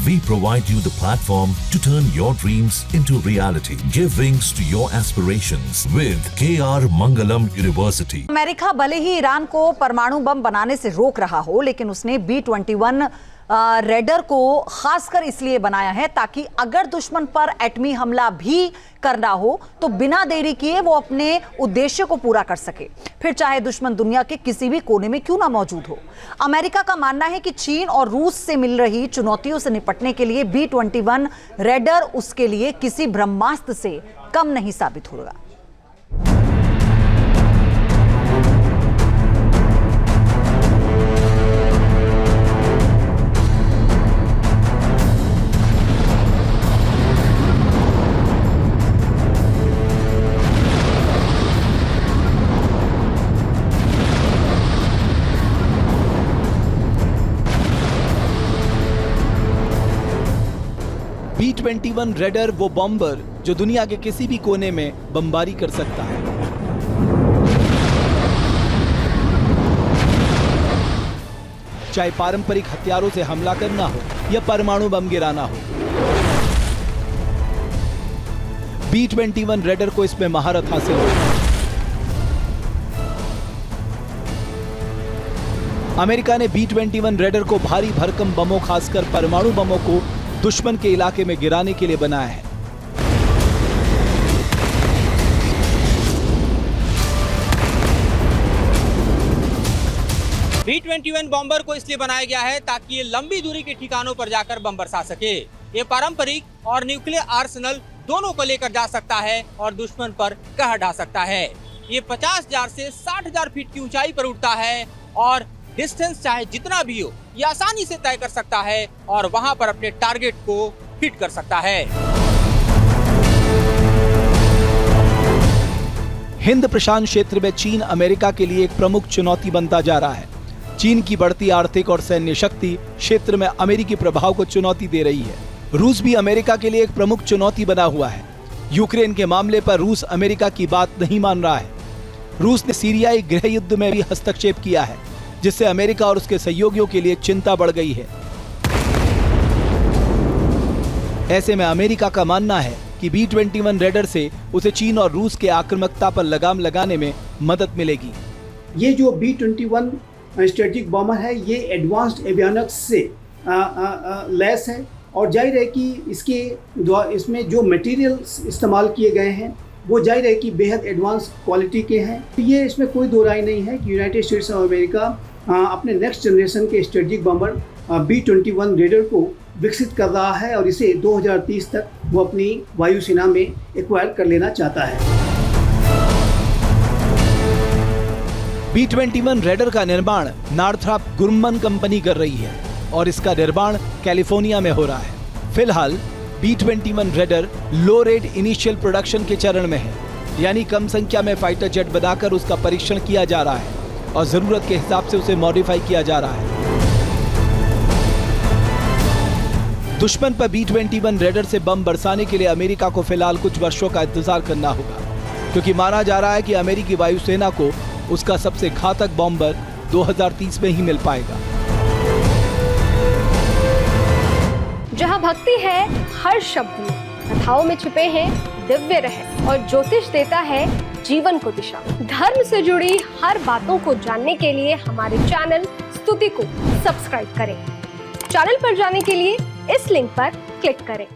We provide you the platform to turn your dreams into reality. Give wings to your aspirations with KR Mangalam University. America भले ही Iran को परमाणु बम बनाने से रोक रहा हो, लेकिन उसने B-21 रेडर को खासकर इसलिए बनाया है ताकि अगर दुश्मन पर एटमी हमला भी करना हो तो बिना देरी किए वो अपने उद्देश्य को पूरा कर सके, फिर चाहे दुश्मन दुनिया के किसी भी कोने में क्यों ना मौजूद हो। अमेरिका का मानना है कि चीन और रूस से मिल रही चुनौतियों से निपटने के लिए B-21 रेडर उसके लिए किसी ब्रह्मास्त्र से कम नहीं साबित होगा। B-21 रेडर वो बॉम्बर जो दुनिया के किसी भी कोने में बमबारी कर सकता है। चाहे पारंपरिक हथियारों से हमला करना हो या परमाणु बम गिराना हो, B-21 रेडर को इसमें महारत हासिल हो। अमेरिका ने B-21 रेडर को भारी भरकम बमों, खासकर परमाणु बमों को दुश्मन के इलाके में गिराने के लिए बनाया है। B-21 बॉम्बर को इसलिए बनाया गया है ताकि ये लंबी दूरी के ठिकानों पर जाकर बम बरसा सके। ये पारंपरिक और न्यूक्लियर आर्सेनल दोनों को लेकर जा सकता है और दुश्मन पर कहर ढा सकता है। ये 50,000 से 60,000 फीट की ऊंचाई पर उड़ता है और डिस्टेंस चाहे जितना भी हो ये आसानी से तय कर सकता है और वहां पर अपने टारगेट को हिट कर सकता है। हिंद प्रशांत क्षेत्र में चीन अमेरिका के लिए एक प्रमुख चुनौती बनता जा रहा है। चीन की बढ़ती आर्थिक और सैन्य शक्ति क्षेत्र में अमेरिकी प्रभाव को चुनौती दे रही है। रूस भी अमेरिका के लिए एक प्रमुख चुनौती बना हुआ है। यूक्रेन के मामले पर रूस अमेरिका की बात नहीं मान रहा है। रूस ने सीरियाई गृह युद्ध में भी हस्तक्षेप किया है, जिससे अमेरिका और उसके सहयोगियों के लिए चिंता बढ़ गई है। ऐसे में अमेरिका का मानना है कि B-21 रेडर से उसे चीन और रूस के आक्रामकता पर लगाम लगाने में मदद मिलेगी। ये जो B-21 स्ट्रेटेजिक बॉम्बर है ये एडवांस्ड एवियोनिक्स से लैस है और जाहिर है कि इसमें जो मटेरियल्स इस्तेमाल किए गए हैं वो जाहिर है कि बेहद एडवांस क्वालिटी के हैं। ये इसमें कोई दो राय नहीं है कि यूनाइटेड स्टेट्स ऑफ अमेरिका अपने नेक्स्ट जनरेशन के स्ट्रेटेजिक बॉम्बर B-21 रेडर को विकसित कर रहा है और इसे 2030 तक वो अपनी वायुसेना में एक्वायर कर लेना चाहता है। B-21 रेडर का निर्माण नॉर्थरॉप ग्रुमन कंपनी कर रही है और इसका निर्माण कैलिफोर्निया में हो रहा है। फिलहाल B-21 रेडर लो रेट इनिशियल प्रोडक्शन के चरण में है, यानी कम संख्या में फाइटर जेट बनाकर उसका परीक्षण किया जा रहा है और जरूरत के हिसाब से उसे मॉडिफाई किया जा रहा है। दुश्मन पर B-21 रेडर से बम बरसाने के लिए अमेरिका को फिलहाल कुछ वर्षों का इंतजार करना होगा, क्योंकि माना जा रहा है कि अमेरिकी वायुसेना को उसका सबसे घातक बॉम्बर 2030 में ही मिल पाएगा। जहाँ भक्ति है हर शब्द में, कथाओं में छुपे हैं दिव्य रहस्य और ज्योतिष देता है जीवन को दिशा। धर्म से जुड़ी हर बातों को जानने के लिए हमारे चैनल स्तुति को सब्सक्राइब करें। चैनल पर जाने के लिए इस लिंक पर क्लिक करें।